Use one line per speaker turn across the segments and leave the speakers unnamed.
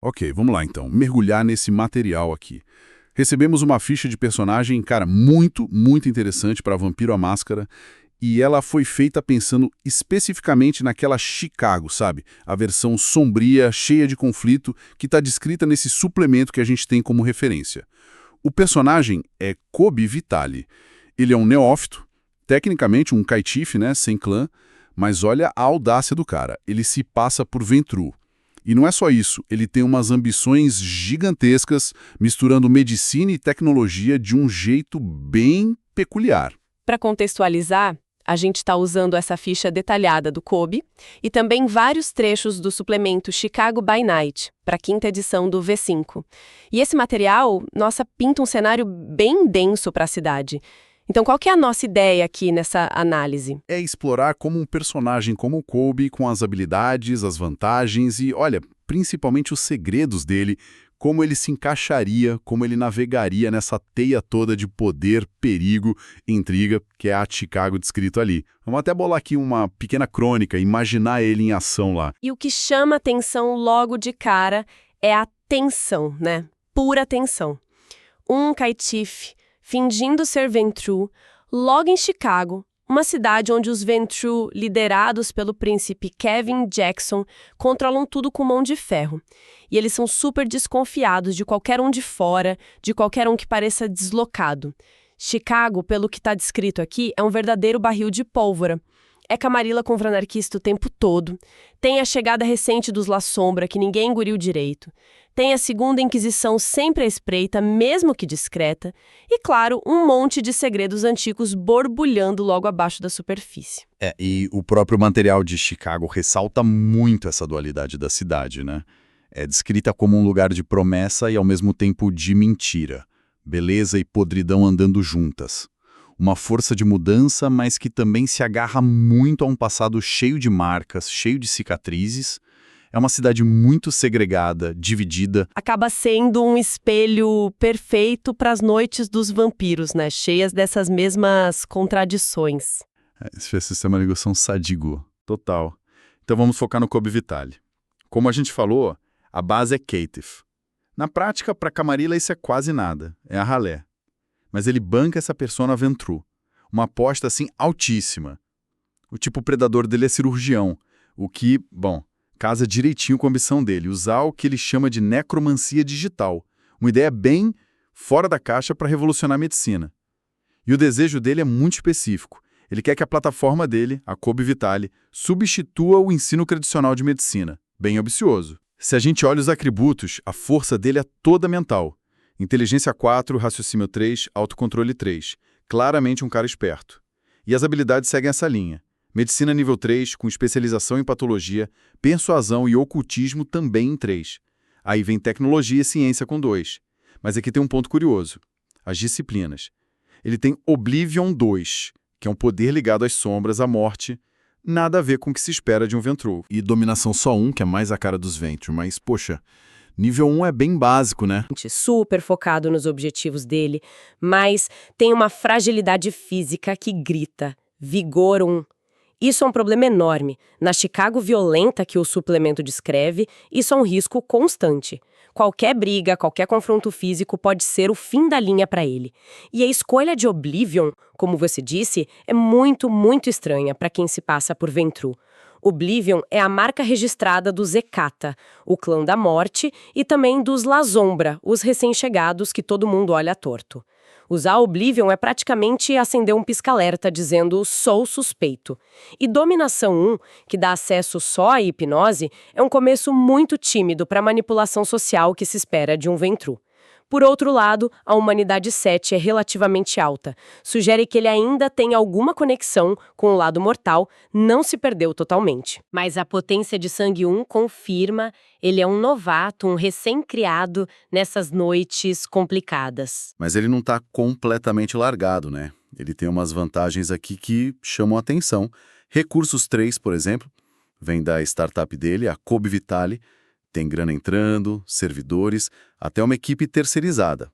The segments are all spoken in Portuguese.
Ok, vamos lá então, mergulhar nesse material aqui. Recebemos uma ficha de personagem, cara, muito interessante para Vampiro à Máscara, e ela foi feita pensando especificamente naquela Chicago, sabe? A versão sombria, cheia de conflito, que está descrita nesse suplemento que a gente tem como referência. O personagem é Kobe Vitali. Ele é um neófito, tecnicamente um caitife, né, sem clã, mas olha a audácia do cara. Ele se passa por Ventrue. E não é só isso, ele tem umas ambições gigantescas, misturando medicina e tecnologia de um jeito bem peculiar.
Para contextualizar, a gente está usando essa ficha detalhada do Kobe e também vários trechos do suplemento Chicago by Night, para a 5ª edição do V5. E esse material, nossa, pinta um cenário bem denso para a cidade. Então, qual que é a nossa ideia aqui nessa análise?
É explorar como um personagem como o Kobe, com as habilidades, as vantagens e, olha, principalmente os segredos dele, como ele se encaixaria, como ele navegaria nessa teia toda de poder, perigo, intriga, que é a Chicago descrito ali. Vamos até bolar aqui uma pequena crônica, imaginar ele em ação lá.
E o que chama atenção logo de cara é a tensão, né? Pura tensão. Um caitife fingindo ser Ventrue, logo em Chicago, uma cidade onde os Ventrue, liderados pelo príncipe Kevin Jackson, controlam tudo com mão de ferro. E eles são super desconfiados de qualquer um de fora, de qualquer um que pareça deslocado. Chicago, pelo que está descrito aqui, é um verdadeiro barril de pólvora. É camarila com franarquista o tempo todo. Tem a chegada recente dos La Sombra, que ninguém engoliu direito. Tem a segunda Inquisição sempre à espreita, mesmo que discreta. E, claro, um monte de segredos antigos borbulhando logo abaixo da superfície.
E o próprio material de Chicago ressalta muito essa dualidade da cidade, né? É descrita como um lugar de promessa e, ao mesmo tempo, de mentira. Beleza e podridão andando juntas. Uma força de mudança, mas que também se agarra muito a um passado cheio de marcas, cheio de cicatrizes. É uma cidade muito segregada, dividida.
Acaba sendo um espelho perfeito para as noites dos vampiros, né? Cheias dessas mesmas contradições.
Esse sistema de negociação sadigo, total. Então vamos focar no Kobe Vitali. Como a gente falou, a base é caitiff. Na prática, para Camarilla isso é quase nada, é a ralé. Mas ele banca essa persona Ventrue. Uma aposta, assim, altíssima. O tipo predador dele é cirurgião, o que, bom, casa direitinho com a ambição dele, usar o que ele chama de necromancia digital. Uma ideia bem fora da caixa para revolucionar a medicina. E o desejo dele é muito específico. Ele quer que a plataforma dele, a Kobe Vitali, substitua o ensino tradicional de medicina. Bem ambicioso. Se a gente olha os atributos, a força dele é toda mental. Inteligência 4, raciocínio 3, autocontrole 3. Claramente um cara esperto. E as habilidades seguem essa linha. Medicina nível 3, com especialização em patologia, persuasão e ocultismo também em 3. Aí vem tecnologia e ciência com 2. Mas aqui tem um ponto curioso. As disciplinas. Ele tem Oblivion 2, que é um poder ligado às sombras, à morte. Nada a ver com o que se espera de um Ventrue.
E dominação só 1, que é mais a cara dos Ventrue, mas, poxa... Nível 1 é bem básico, né?
Super focado nos objetivos dele, mas tem uma fragilidade física que grita. Vigor 1. Isso é um problema enorme. Na Chicago violenta que o suplemento descreve, isso é um risco constante. Qualquer briga, qualquer confronto físico pode ser o fim da linha para ele. E a escolha de Oblivion, como você disse, é muito estranha para quem se passa por Ventrue. Oblivion é a marca registrada dos Hecata, o clã da morte, e também dos La Sombra, os recém-chegados que todo mundo olha torto. Usar Oblivion é praticamente acender um pisca-alerta dizendo sou suspeito. E Dominação 1, que dá acesso só à hipnose, é um começo muito tímido para a manipulação social que se espera de um Ventrue. Por outro lado, a humanidade 7 é relativamente alta. Sugere que ele ainda tem alguma conexão com o lado mortal, não se perdeu totalmente. Mas a potência de sangue 1 confirma, ele é um novato, um recém-criado nessas noites complicadas.
Mas ele não está completamente largado, né? Ele tem umas vantagens aqui que chamam a atenção. Recursos 3, por exemplo, vem da startup dele, a Kobe Vitali. Tem grana entrando, servidores, até uma equipe terceirizada.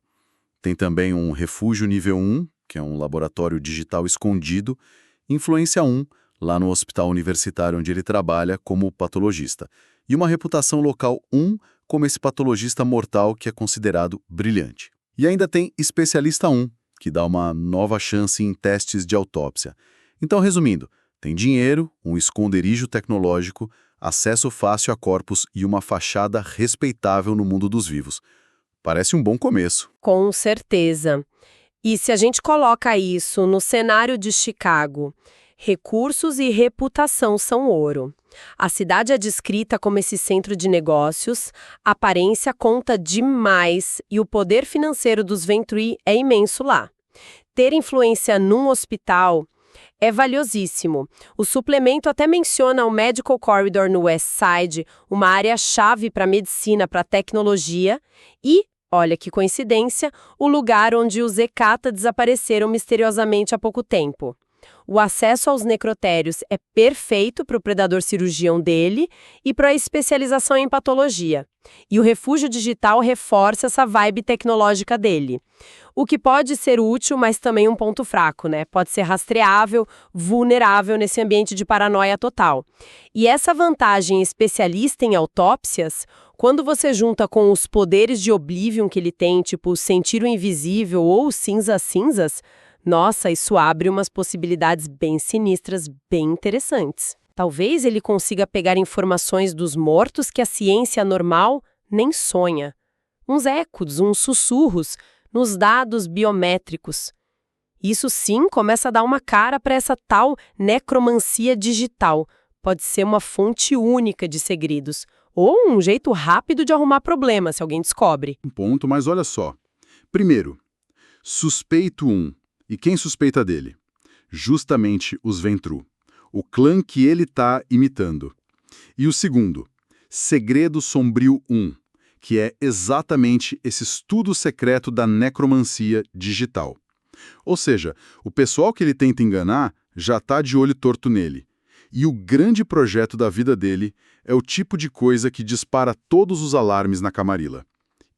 Tem também um refúgio nível 1, que é um laboratório digital escondido, influência 1, lá no hospital universitário onde ele trabalha como patologista, e uma reputação local 1
como esse patologista mortal que é considerado brilhante. E ainda tem especialista 1, que dá uma nova chance em testes de autópsia. Então, resumindo, tem dinheiro, um esconderijo tecnológico, acesso fácil a corpos e uma fachada respeitável no mundo dos vivos. Parece um bom começo.
Com certeza. E se a gente coloca isso no cenário de Chicago, recursos e reputação são ouro. A cidade é descrita como esse centro de negócios, a aparência conta demais e o poder financeiro dos Venturi é imenso lá. Ter influência num hospital é valiosíssimo. O suplemento até menciona o Medical Corridor no West Side, uma área-chave para medicina, para tecnologia, e, olha que coincidência, o lugar onde os Hecata desapareceram misteriosamente há pouco tempo. O acesso aos necrotérios é perfeito para o predador cirurgião dele e para a especialização em patologia. E o refúgio digital reforça essa vibe tecnológica dele. O que pode ser útil, mas também um ponto fraco, né? Pode ser rastreável, vulnerável nesse ambiente de paranoia total. E essa vantagem especialista em autópsias, quando você junta com os poderes de Oblivion que ele tem, tipo sentir o invisível ou cinzas, nossa, isso abre umas possibilidades bem sinistras, bem interessantes. Talvez ele consiga pegar informações dos mortos que a ciência normal nem sonha. Uns ecos, uns sussurros nos dados biométricos. Isso sim começa a dar uma cara para essa tal necromancia digital. Pode ser uma fonte única de segredos, ou um jeito rápido de arrumar problema se alguém descobre.
Um ponto, mas olha só. Primeiro, suspeito 1. E quem suspeita dele? Justamente os Ventru, o clã que ele está imitando. E o segundo, Segredo Sombrio 1, que é exatamente esse estudo secreto da necromancia digital. Ou seja, o pessoal que ele tenta enganar já está de olho torto nele. E o grande projeto da vida dele é o tipo de coisa que dispara todos os alarmes na Camarilla.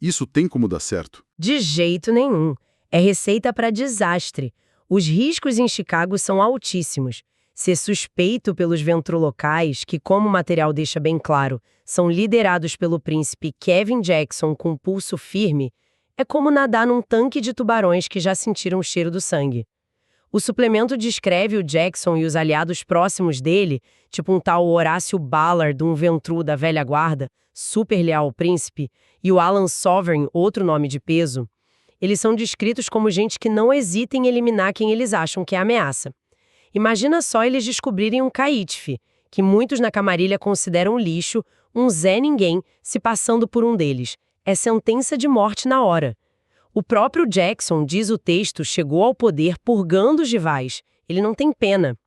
Isso tem como dar certo?
De jeito nenhum. É receita para desastre. Os riscos em Chicago são altíssimos. Ser suspeito pelos ventrolocais, que, como o material deixa bem claro, são liderados pelo príncipe Kevin Jackson com pulso firme, é como nadar num tanque de tubarões que já sentiram o cheiro do sangue. O suplemento descreve o Jackson e os aliados próximos dele, tipo um tal Horácio Ballard, um ventru da velha guarda, super leal ao príncipe, e o Alan Sovereign, outro nome de peso. Eles são descritos como gente que não hesita em eliminar quem eles acham que é ameaça. Imagina só eles descobrirem um caítife, que muitos na Camarilla consideram lixo, um Zé Ninguém, se passando por um deles. É sentença de morte na hora. O próprio Jackson, diz o texto, chegou ao poder purgando os rivais. Ele não tem pena.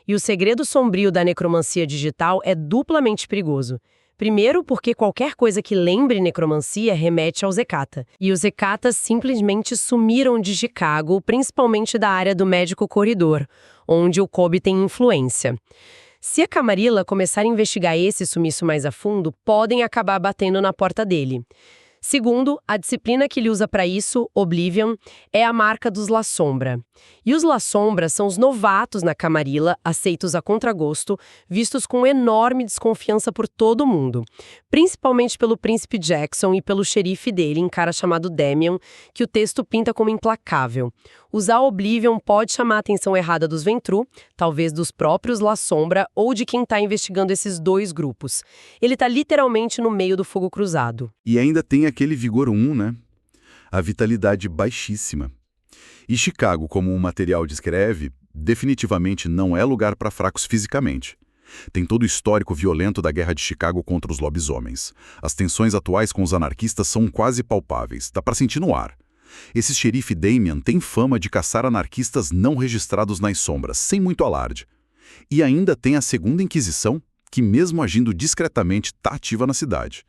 E o segredo sombrio da necromancia digital é duplamente perigoso. Primeiro, porque qualquer coisa que lembre necromancia remete aos Hecata. E os Hecatas simplesmente sumiram de Chicago, principalmente da área do Medical Corridor, onde o Colby tem influência. Se a Camarilla começar a investigar esse sumiço mais a fundo, podem acabar batendo na porta dele. Segundo, a disciplina que ele usa para isso, Oblivion, é a marca dos La Sombra. E os La Sombra são os novatos na Camarilla, aceitos a contragosto, vistos com enorme desconfiança por todo mundo. Principalmente pelo príncipe Jackson e pelo xerife dele, um cara chamado Damian, que o texto pinta como implacável. Usar Oblivion pode chamar a atenção errada dos Ventru, talvez dos próprios La Sombra ou de quem está investigando esses dois grupos. Ele está literalmente no meio do fogo cruzado.
E ainda tem aquele vigor 1, né? A vitalidade baixíssima. E Chicago, como o material descreve, definitivamente não é lugar para fracos fisicamente. Tem todo o histórico violento da Guerra de Chicago contra os lobisomens. As tensões atuais com os anarquistas são quase palpáveis, dá para sentir no ar. Esse xerife Damian tem fama de caçar anarquistas não registrados nas sombras, sem muito alarde. E ainda tem a Segunda Inquisição, que mesmo agindo discretamente está ativa na cidade.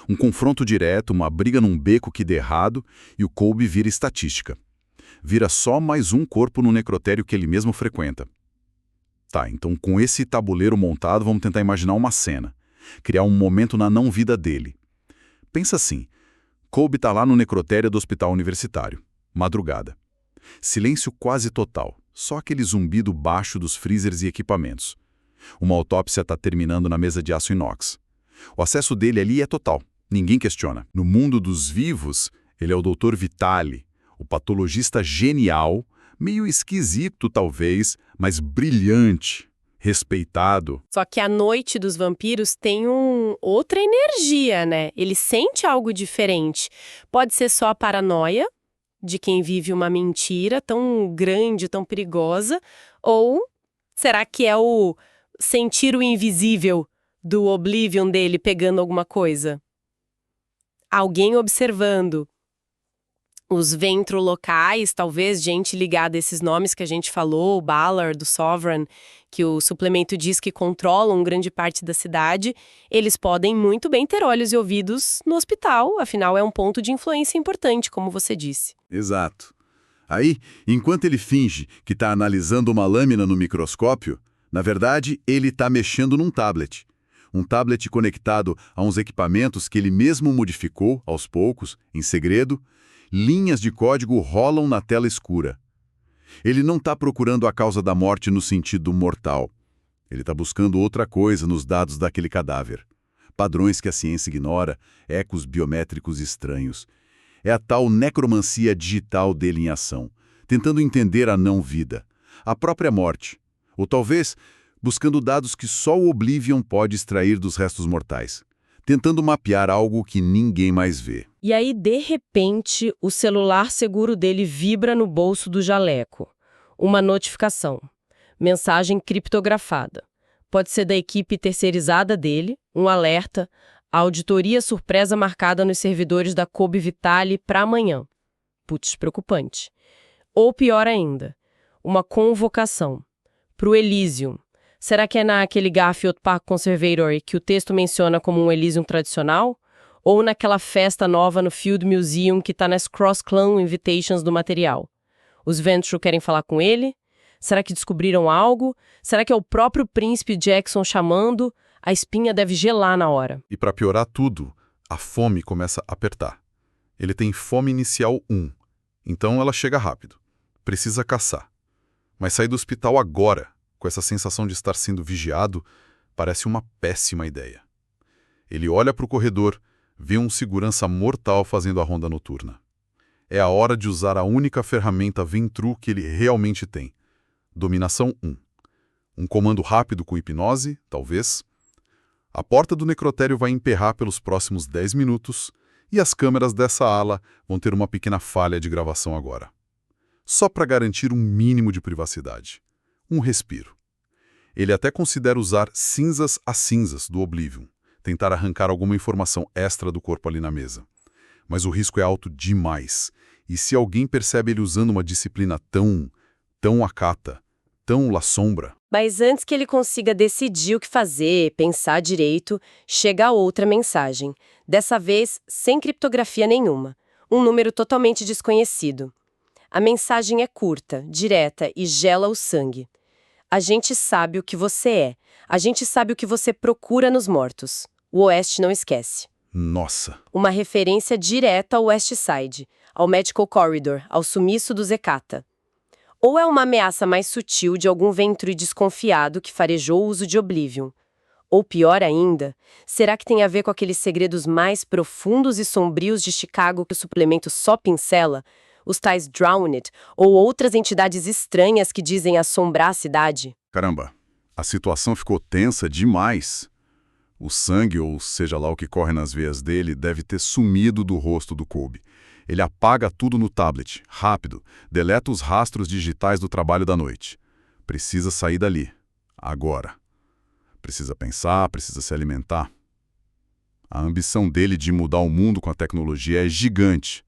Um confronto direto, uma briga num beco que dê errado, e o Colby vira estatística. Vira só mais um corpo no necrotério que ele mesmo frequenta. Tá, então com esse tabuleiro montado, vamos tentar imaginar uma cena. Criar um momento na não-vida dele. Pensa assim, Colby tá lá no necrotério do hospital universitário. Madrugada. Silêncio quase total, só aquele zumbido baixo dos freezers e equipamentos. Uma autópsia tá terminando na mesa de aço inox. O acesso dele ali é total,
Ninguém questiona. No mundo dos vivos, ele é o Dr. Vitali, o patologista genial, meio esquisito talvez, mas brilhante, respeitado.
Só que a noite dos vampiros tem outra energia, né? Ele sente algo diferente. Pode ser só a paranoia de quem vive uma mentira tão grande, tão perigosa, ou será que é o sentir o invisível do Oblivion dele pegando alguma coisa? Alguém observando. Os ventrolocais, talvez, gente ligada a esses nomes que a gente falou, o Ballard, do Sovereign, que o suplemento diz que controlam grande parte da cidade, eles podem muito bem ter olhos e ouvidos no hospital, afinal é um ponto de influência importante, como você disse.
Exato. Aí, enquanto ele finge que está analisando uma lâmina no microscópio, na verdade, ele está mexendo num tablet. Um tablet conectado a uns equipamentos que ele mesmo modificou, aos poucos, em segredo. Linhas de código rolam na tela escura. Ele não está procurando a causa da morte no sentido mortal. Ele está buscando outra coisa nos dados daquele cadáver. Padrões que a ciência ignora, ecos biométricos estranhos. É a tal necromancia digital dele em ação, tentando entender a não-vida, a própria morte. Ou talvez buscando dados que só o Oblivion pode extrair dos restos mortais. Tentando mapear algo que ninguém mais vê.
E aí, de repente, o celular seguro dele vibra no bolso do jaleco. Uma notificação. Mensagem criptografada. Pode ser da equipe terceirizada dele, um alerta, a auditoria surpresa marcada nos servidores da Kobe Vitali para amanhã. Putz, preocupante. Ou pior ainda, uma convocação. Pro Elysium. Será que é naquele Garfield Park Conservatory que o texto menciona como um Elysium tradicional? Ou naquela festa nova no Field Museum que está nas Cross-Clan Invitations do material? Os Ventrue querem falar com ele? Será que descobriram algo? Será que é o próprio príncipe Jackson chamando? A espinha deve gelar na hora.
E para piorar tudo, a fome começa a apertar. Ele tem fome inicial 1, então ela chega rápido. Precisa caçar. Mas sair do hospital agora, com essa sensação de estar sendo vigiado, parece uma péssima ideia. Ele olha para o corredor, vê um segurança mortal fazendo a ronda noturna. É a hora de usar a única ferramenta Ventrue que ele realmente tem. Dominação 1. Um comando rápido com hipnose, talvez. A porta do necrotério vai emperrar pelos próximos 10 minutos e as câmeras dessa ala vão ter uma pequena falha de gravação agora. Só para garantir um mínimo de privacidade. Um respiro. Ele até considera usar cinzas a cinzas do Oblivion, tentar arrancar alguma informação extra do corpo ali na mesa. Mas o risco é alto demais. E se alguém percebe ele usando uma disciplina tão acata, tão la sombra...
Mas antes que ele consiga decidir o que fazer, pensar direito, chega outra mensagem. Dessa vez, sem criptografia nenhuma. Um número totalmente desconhecido. A mensagem é curta, direta e gela o sangue. A gente sabe o que você é. A gente sabe o que você procura nos mortos. O Oeste não esquece.
Nossa!
Uma referência direta ao West Side, ao Medical Corridor, ao sumiço do Zekata. Ou é uma ameaça mais sutil de algum Ventrue desconfiado que farejou o uso de Oblivion. Ou pior ainda, será que tem a ver com aqueles segredos mais profundos e sombrios de Chicago que o suplemento só pincela? Os tais Drowned, ou outras entidades estranhas que dizem assombrar a cidade?
Caramba, a situação ficou tensa demais. O sangue, ou seja lá o que corre nas veias dele, deve ter sumido do rosto do Kobe. Ele apaga tudo no tablet, rápido, deleta os rastros digitais do trabalho da noite. Precisa sair dali, agora. Precisa pensar, precisa se alimentar. A ambição dele de mudar o mundo com a tecnologia é gigante.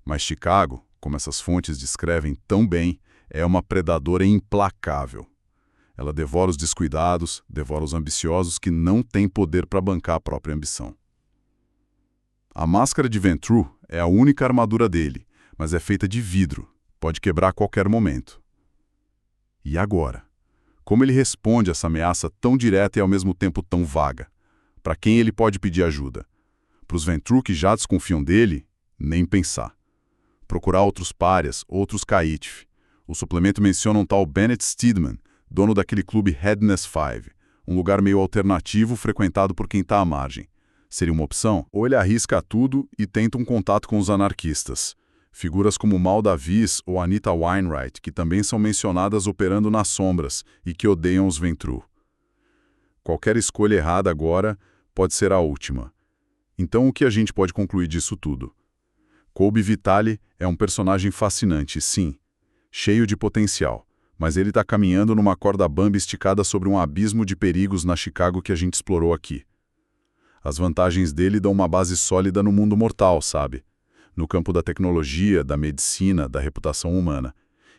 Mas Chicago, como essas fontes descrevem tão bem, é uma predadora implacável. Ela devora os descuidados, devora os ambiciosos que não têm poder para bancar a própria ambição. A máscara de Ventrue é a única armadura dele, mas é feita de vidro, pode quebrar a qualquer momento. E agora? Como ele responde a essa ameaça tão direta e ao mesmo tempo tão vaga? Para quem ele pode pedir ajuda? Para os Ventrue que já desconfiam dele? Nem pensar. Procurar outros párias, outros caítif. O suplemento menciona um tal Bennett Steedman, dono daquele clube Headness 5, um lugar meio alternativo frequentado por quem está à margem.
Seria uma opção? Ou ele arrisca tudo e tenta um contato com os anarquistas. Figuras como Mal Davis ou Anita Wainwright, que também são mencionadas operando nas sombras e que odeiam os Ventru. Qualquer escolha errada agora pode ser a última. Então o que a gente pode concluir disso tudo? Colby Vitale é um personagem fascinante, sim, cheio de potencial, mas ele está caminhando numa corda bamba esticada sobre um abismo de perigos na Chicago que a gente explorou aqui. As vantagens dele dão uma base sólida no mundo mortal, sabe? No campo da tecnologia, da medicina, da reputação humana.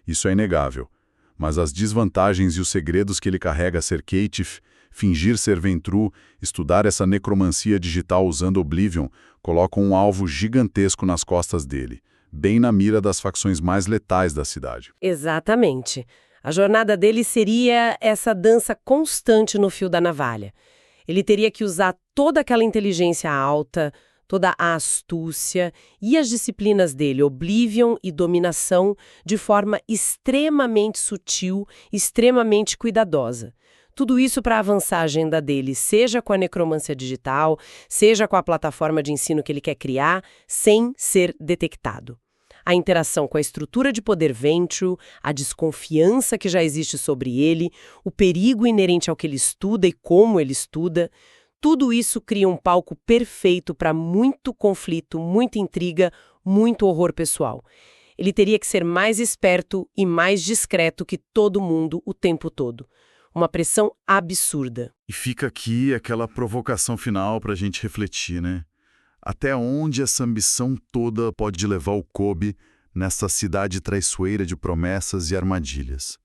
Isso é inegável. Mas as desvantagens e os segredos que ele carrega a ser Caitiff, fingir ser Ventru, estudar essa necromancia digital usando Oblivion, colocam um alvo gigantesco nas costas dele, bem na mira das facções mais letais da cidade.
Exatamente. A jornada dele seria essa dança constante no fio da navalha. Ele teria que usar toda aquela inteligência alta, toda a astúcia e as disciplinas dele, Oblivion e dominação, de forma extremamente sutil, extremamente cuidadosa. Tudo isso para avançar a agenda dele, seja com a necromancia digital, seja com a plataforma de ensino que ele quer criar, sem ser detectado. A interação com a estrutura de poder Ventru, a desconfiança que já existe sobre ele, o perigo inerente ao que ele estuda e como ele estuda, tudo isso cria um palco perfeito para muito conflito, muita intriga, muito horror pessoal. Ele teria que ser mais esperto e mais discreto que todo mundo o tempo todo. Uma pressão absurda.
E fica aqui aquela provocação final para a gente refletir, né? Até onde essa ambição toda pode levar o Colby nessa cidade traiçoeira de promessas e armadilhas?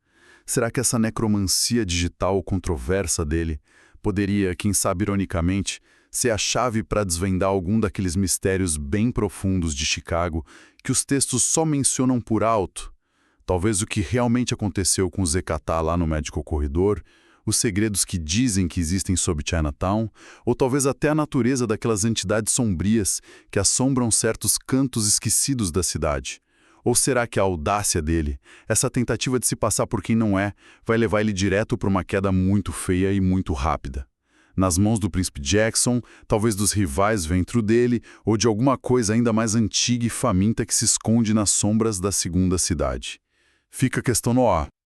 Será que essa necromancia digital controversa dele poderia, quem sabe ironicamente, ser a chave para desvendar algum daqueles mistérios bem profundos de Chicago que os textos só mencionam por alto? Talvez o que realmente aconteceu com o Zecatá lá no Medical Corridor, os segredos que dizem que existem sob Chinatown, ou talvez até a natureza daquelas entidades sombrias que assombram certos cantos esquecidos da cidade. Ou será que a audácia dele, essa tentativa de se passar por quem não é, vai levar ele direto para uma queda muito feia e muito rápida? Nas mãos do Príncipe Jackson, talvez dos rivais Ventru dele, ou de alguma coisa ainda mais antiga e faminta que se esconde nas sombras da segunda cidade. Fica a questão no ar.